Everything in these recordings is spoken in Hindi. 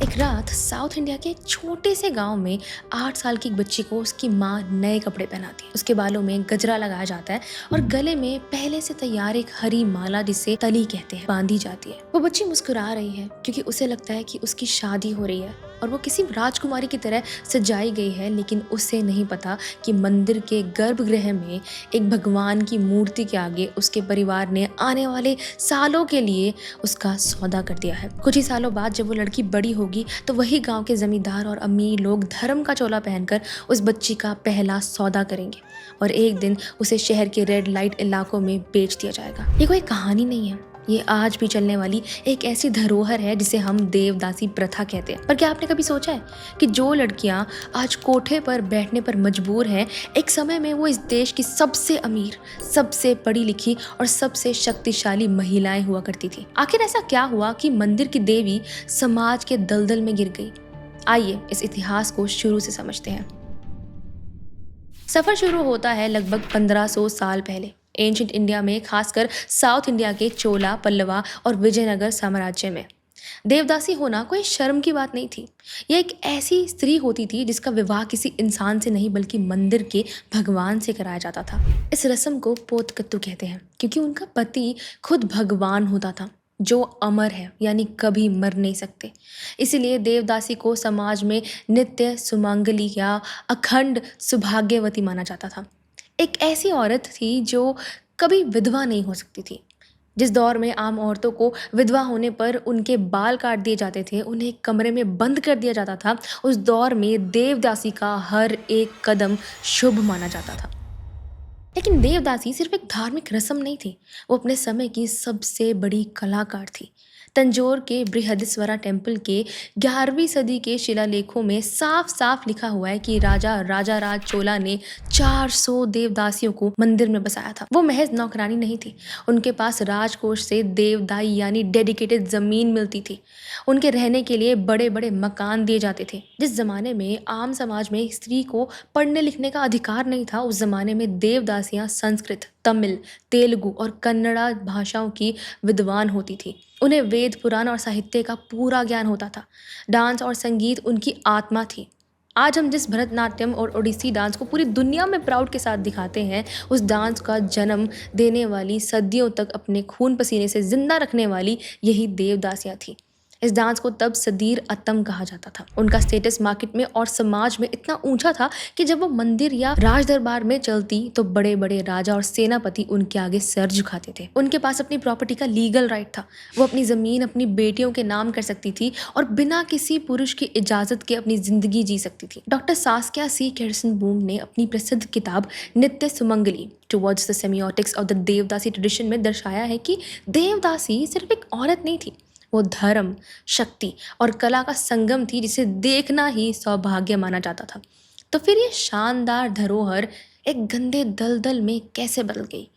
एक रात साउथ इंडिया के एक छोटे से गांव में 8 साल की एक बच्ची को उसकी माँ नए कपड़े पहनाती है। उसके बालों में गजरा लगाया जाता है और गले में पहले से तैयार एक हरी माला, जिसे तली कहते हैं, बांधी जाती है। वो बच्ची मुस्कुरा रही है क्योंकि उसे लगता है कि उसकी शादी हो रही है और वो किसी राजकुमारी की तरह सजाई गई है। लेकिन उसे नहीं पता कि मंदिर के गर्भगृह में एक भगवान की मूर्ति के आगे उसके परिवार ने आने वाले सालों के लिए उसका सौदा कर दिया है। कुछ ही सालों बाद जब वो लड़की बड़ी होगी तो वही गांव के जमींदार और अमीर लोग धर्म का चोला पहनकर उस बच्ची का पहला सौदा करेंगे और एक दिन उसे शहर के रेड लाइट इलाकों में बेच दिया जाएगा। ये कोई कहानी नहीं है, ये आज भी चलने वाली एक ऐसी धरोहर है जिसे हम देवदासी प्रथा कहते हैं। पर क्या आपने कभी सोचा है कि जो लड़कियां आज कोठे पर बैठने पर मजबूर हैं, एक समय में वो इस देश की सबसे अमीर, सबसे पढ़ी लिखी और सबसे शक्तिशाली महिलाएं हुआ करती थी। आखिर ऐसा क्या हुआ कि मंदिर की देवी समाज के दलदल में गिर गई? आइए इस इतिहास को शुरू से समझते हैं। सफर शुरू होता है लगभग 1500 साल पहले एंशिएंट इंडिया में, खासकर साउथ इंडिया के चोला, पल्लवा और विजयनगर साम्राज्य में। देवदासी होना कोई शर्म की बात नहीं थी। यह एक ऐसी स्त्री होती थी जिसका विवाह किसी इंसान से नहीं बल्कि मंदिर के भगवान से कराया जाता था। इस रस्म को पोतकत्तू कहते हैं क्योंकि उनका पति खुद भगवान होता था जो अमर है, यानी कभी मर नहीं सकते। इसीलिए देवदासी को समाज में नित्य सुमंगली या अखंड सौभाग्यवती माना जाता था। एक ऐसी औरत थी जो कभी विधवा नहीं हो सकती थी। जिस दौर में आम औरतों को विधवा होने पर उनके बाल काट दिए जाते थे, उन्हें एक कमरे में बंद कर दिया जाता था, उस दौर में देवदासी का हर एक कदम शुभ माना जाता था। लेकिन देवदासी सिर्फ एक धार्मिक रस्म नहीं थी, वो अपने समय की सबसे बड़ी कलाकार थी। तंजौर के बृहदीश्वरा टेम्पल के 11वीं सदी के शिलालेखों में साफ साफ लिखा हुआ है कि राजा राजाराज चोला ने 400 देवदासियों को मंदिर में बसाया था। वो महज नौकरानी नहीं थी, उनके पास राजकोष से देवदाई यानी डेडिकेटेड जमीन मिलती थी। उनके रहने के लिए बड़े बड़े मकान दिए जाते थे। जिस जमाने में आम समाज में स्त्री को पढ़ने लिखने का अधिकार नहीं था, उस जमाने में देवदासियां संस्कृत, तमिल, तेलुगु और कन्नड़ा भाषाओं की विद्वान होती थी। उन्हें वेद, पुराण और साहित्य का पूरा ज्ञान होता था। डांस और संगीत उनकी आत्मा थी। आज हम जिस भरतनाट्यम और ओडिसी डांस को पूरी दुनिया में प्राउड के साथ दिखाते हैं, उस डांस का जन्म देने वाली, सदियों तक अपने खून पसीने से जिंदा रखने वाली यही देवदासियां थी। इस डांस को तब सदीर अतम कहा जाता था। उनका स्टेटस मार्केट में और समाज में इतना ऊंचा था कि जब वो मंदिर या राज दरबार में चलती तो बड़े बड़े राजा और सेनापति उनके आगे सर झुकाते थे। उनके पास अपनी प्रॉपर्टी का लीगल राइट था। वो अपनी जमीन अपनी बेटियों के नाम कर सकती थी और बिना किसी पुरुष की इजाजत के अपनी जिंदगी जी सकती थी। डॉक्टर सास्किया सी किर्सनबूम ने अपनी प्रसिद्ध किताब Nitya Sumangali towards the semiotics of the devadasi tradition में दर्शाया है कि देवदासी सिर्फ एक औरत नहीं थी, वो धर्म, शक्ति और कला का संगम थी जिसे देखना ही सौभाग्य माना जाता था। तो फिर ये शानदार धरोहर एक गंदे दलदल में कैसे बदल गई?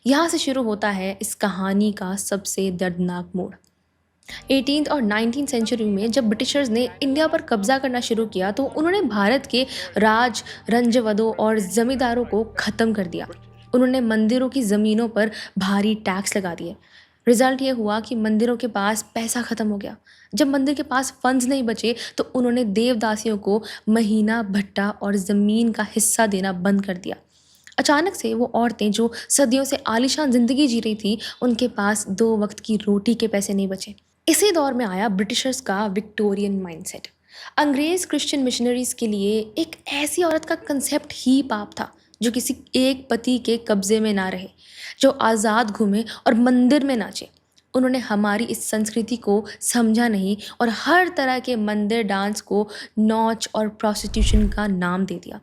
यहाँ से शुरू होता है इस कहानी का सबसे दर्दनाक मोड़। 18th और 19th सेंचुरी में जब ब्रिटिशर्स ने इंडिया पर कब्जा करना शुरू किया तो उन्होंने भारत के राज, रंजवदों और जमींदारों को खत्म कर दिया। उन्होंने मंदिरों की जमीनों पर भारी टैक्स लगा दिए। रिजल्ट ये हुआ कि मंदिरों के पास पैसा खत्म हो गया। जब मंदिर के पास फंड्स नहीं बचे तो उन्होंने देवदासियों को महीना भत्ता और ज़मीन का हिस्सा देना बंद कर दिया। अचानक से वो औरतें जो सदियों से आलीशान जिंदगी जी रही थी, उनके पास 2 वक्त की रोटी के पैसे नहीं बचे। इसी दौर में आया ब्रिटिशर्स का विक्टोरियन माइंडसेट। अंग्रेज क्रिश्चियन मिशनरीज के लिए एक ऐसी औरत का कंसेप्ट ही पाप था जो किसी एक पति के कब्जे में ना रहे, जो आज़ाद घूमे और मंदिर में नाचे। उन्होंने हमारी इस संस्कृति को समझा नहीं और हर तरह के मंदिर डांस को नौच और प्रोस्टिट्यूशन का नाम दे दिया।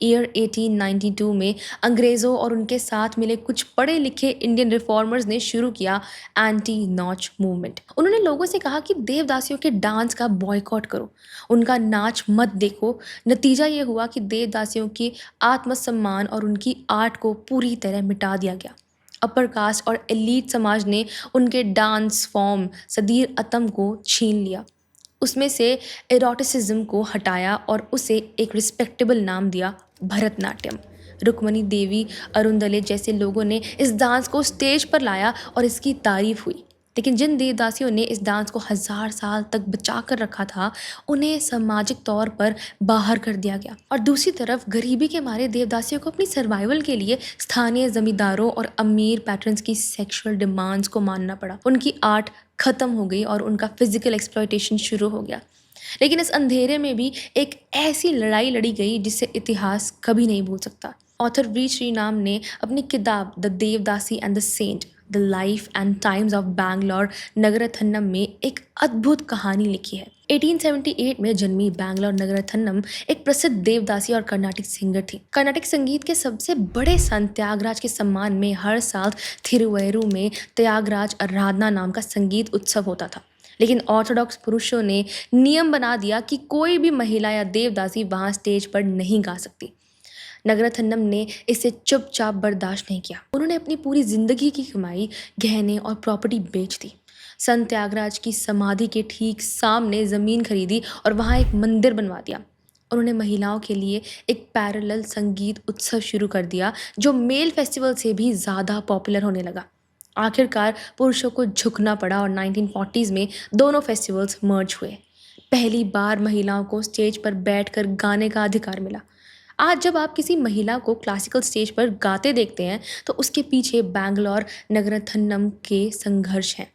ईयर 1892 में अंग्रेज़ों और उनके साथ मिले कुछ पढ़े लिखे इंडियन रिफॉर्मर्स ने शुरू किया एंटी नॉच मूवमेंट। उन्होंने लोगों से कहा कि देवदासियों के डांस का बॉयकॉट करो, उनका नाच मत देखो। नतीजा ये हुआ कि देवदासियों की आत्मसम्मान और उनकी आर्ट को पूरी तरह मिटा दिया गया। अपर कास्ट और एलीट समाज ने उनके डांस फॉर्म सदीर अतम को छीन लिया, उसमें से एरोटिसिज्म को हटाया और उसे एक रिस्पेक्टेबल नाम दिया, भरतनाट्यम। रुक्मणी देवी, अरुण दले जैसे लोगों ने इस डांस को स्टेज पर लाया और इसकी तारीफ हुई। लेकिन जिन देवदासियों ने इस डांस को हजार साल तक बचा कर रखा था, उन्हें सामाजिक तौर पर बाहर कर दिया गया। और दूसरी तरफ गरीबी के मारे देवदासियों को अपनी सर्वाइवल के लिए स्थानीय जमींदारों और अमीर पैटर्न्स की सेक्सुअल डिमांड्स को मानना पड़ा। उनकी आर्ट खत्म हो गई और उनका फिजिकल एक्सप्लॉयटेशन शुरू हो गया। लेकिन इस अंधेरे में भी एक ऐसी लड़ाई लड़ी गई जिसे इतिहास कभी नहीं भूल सकता। ऑथर वी श्रीराम ने अपनी किताब the devadasi and the saint the life and times of Bangalore Nagarathnam में एक अद्भुत कहानी लिखी है। 1878 में जन्मी बैंगलोर नगरथन्नम एक प्रसिद्ध देवदासी और कर्नाटिक सिंगर थी। कर्नाटिक संगीत के सबसे बड़े संत त्यागराज के सम्मान में हर साल थिरुवैरू में त्यागराज आराधना नाम का संगीत उत्सव होता था। लेकिन ऑर्थोडॉक्स पुरुषों ने नियम बना दिया कि कोई भी महिला या देवदासी वहां स्टेज पर नहीं गा सकती। नगरथन्नम ने इसे चुपचाप बर्दाश्त नहीं किया। उन्होंने अपनी पूरी जिंदगी की कमाई, गहने और प्रॉपर्टी बेच दी। संत त्यागराज की समाधि के ठीक सामने जमीन खरीदी और वहां एक मंदिर बनवा दिया। उन्होंने महिलाओं के लिए एक पैरेलल संगीत उत्सव शुरू कर दिया जो मेल फेस्टिवल से भी ज़्यादा पॉपुलर होने लगा। आखिरकार पुरुषों को झुकना पड़ा और 1940s में दोनों फेस्टिवल्स मर्ज हुए। पहली बार महिलाओं को स्टेज पर बैठकर गाने का अधिकार मिला। आज जब आप किसी महिला को क्लासिकल स्टेज पर गाते देखते हैं तो उसके पीछे बैंगलोर नगरथन्नम के संघर्ष हैं।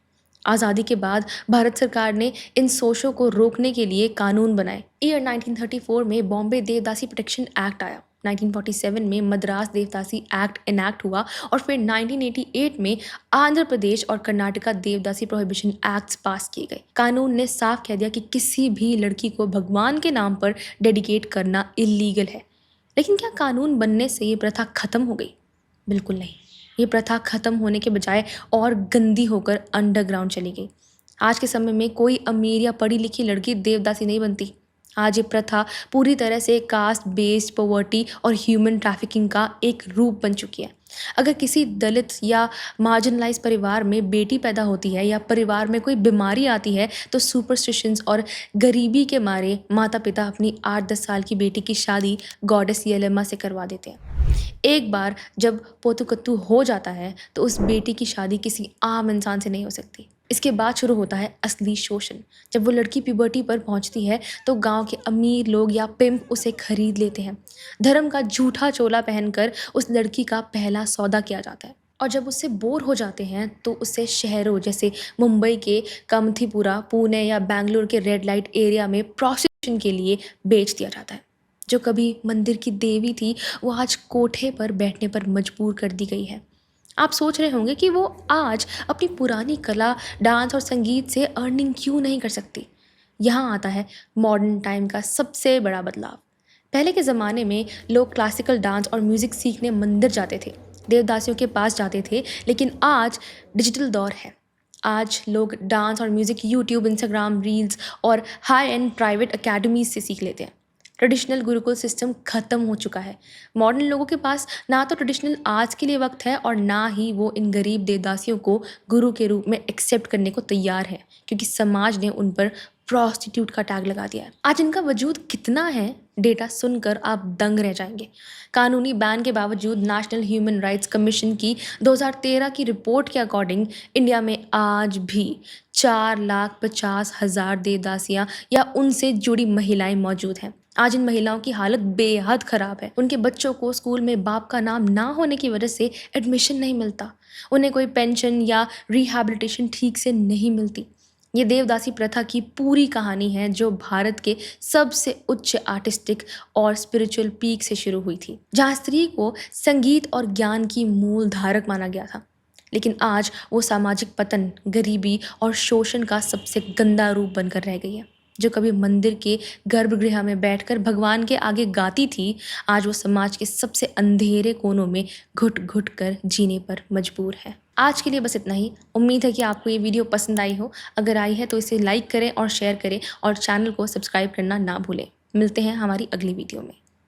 आज़ादी के बाद भारत सरकार ने इन शोषों को रोकने के लिए कानून बनाए। ईयर 1934 में बॉम्बे देवदासी प्रोटेक्शन एक्ट आया। 1947 में मद्रास देवदासी एक्ट इनैक्ट हुआ और फिर 1988 में आंध्र प्रदेश और कर्नाटका देवदासी प्रोहिबिशन एक्ट्स पास किए गए। कानून ने साफ कह दिया कि किसी भी लड़की को भगवान के नाम पर डेडिकेट करना इलीगल है। लेकिन क्या कानून बनने से ये प्रथा खत्म हो गई? बिल्कुल नहीं। ये प्रथा खत्म होने के बजाय और गंदी होकर अंडरग्राउंड चली गई। आज के समय में कोई अमीर या पढ़ी लिखी लड़की देवदासी नहीं बनती। आज ये प्रथा पूरी तरह से कास्ट बेस्ड पॉवर्टी और ह्यूमन ट्रैफिकिंग का एक रूप बन चुकी है। अगर किसी दलित या मार्जिनलाइज परिवार में बेटी पैदा होती है या परिवार में कोई बीमारी आती है तो सुपरस्टिशंस और गरीबी के मारे माता पिता अपनी 8-10 साल की बेटी की शादी गॉडेस यलेमा से करवा देते हैं। एक बार जब पोतुकत्तू हो जाता है तो उस बेटी की शादी किसी आम इंसान से नहीं हो सकती। इसके बाद शुरू होता है असली शोषण। जब वो लड़की प्यूबर्टी पर पहुंचती है तो गांव के अमीर लोग या पिम्प उसे खरीद लेते हैं। धर्म का झूठा चोला पहनकर उस लड़की का पहला सौदा किया जाता है और जब उससे बोर हो जाते हैं तो उसे शहरों जैसे मुंबई के कामथीपुरा, पुणे या बैंगलोर के रेड लाइट एरिया में प्रोस्टिट्यूशन के लिए बेच दिया जाता है। जो कभी मंदिर की देवी थी वो आज कोठे पर बैठने पर मजबूर कर दी गई है। आप सोच रहे होंगे कि वो आज अपनी पुरानी कला, डांस और संगीत से अर्निंग क्यों नहीं कर सकती। यहाँ आता है मॉडर्न टाइम का सबसे बड़ा बदलाव। पहले के ज़माने में लोग क्लासिकल डांस और म्यूज़िक सीखने मंदिर जाते थे, देवदासियों के पास जाते थे। लेकिन आज डिजिटल दौर है। आज लोग डांस और म्यूज़िक यूट्यूब, इंस्टाग्राम रील्स और हाई एंड प्राइवेट अकेडमीज से सीख लेते हैं। ट्रेडिशनल गुरुकुल सिस्टम खत्म हो चुका है। मॉडर्न लोगों के पास ना तो ट्रेडिशनल आर्ट्स के लिए वक्त है और ना ही वो इन गरीब देवदासियों को गुरु के रूप में एक्सेप्ट करने को तैयार है, क्योंकि समाज ने उन पर प्रॉस्टिट्यूट का टैग लगा दिया है। आज इनका वजूद कितना है, डेटा सुनकर आप दंग रह जाएंगे। कानूनी बैन के बावजूद नेशनल ह्यूमन राइट्स कमीशन की 2013 की रिपोर्ट के अकॉर्डिंग इंडिया में आज भी 4,50,000 देवदासियां या उनसे जुड़ी महिलाएं मौजूद हैं। आज इन महिलाओं की हालत बेहद खराब है। उनके बच्चों को स्कूल में बाप का नाम ना होने की वजह से एडमिशन नहीं मिलता। उन्हें कोई पेंशन या रिहैबिलिटेशन ठीक से नहीं मिलती। ये देवदासी प्रथा की पूरी कहानी है जो भारत के सबसे उच्च आर्टिस्टिक और स्पिरिचुअल पीक से शुरू हुई थी, जहाँ स्त्री को संगीत और ज्ञान की मूल धारक माना गया था। लेकिन आज वो सामाजिक पतन, गरीबी और शोषण का सबसे गंदा रूप बनकर रह गई है। जो कभी मंदिर के गर्भगृह में बैठकर भगवान के आगे गाती थी, आज वो समाज के सबसे अंधेरे कोनों में घुट घुट कर जीने पर मजबूर है। आज के लिए बस इतना ही। उम्मीद है कि आपको ये वीडियो पसंद आई हो। अगर आई है तो इसे लाइक करें और शेयर करें और चैनल को सब्सक्राइब करना ना भूलें। मिलते हैं हमारी अगली वीडियो में।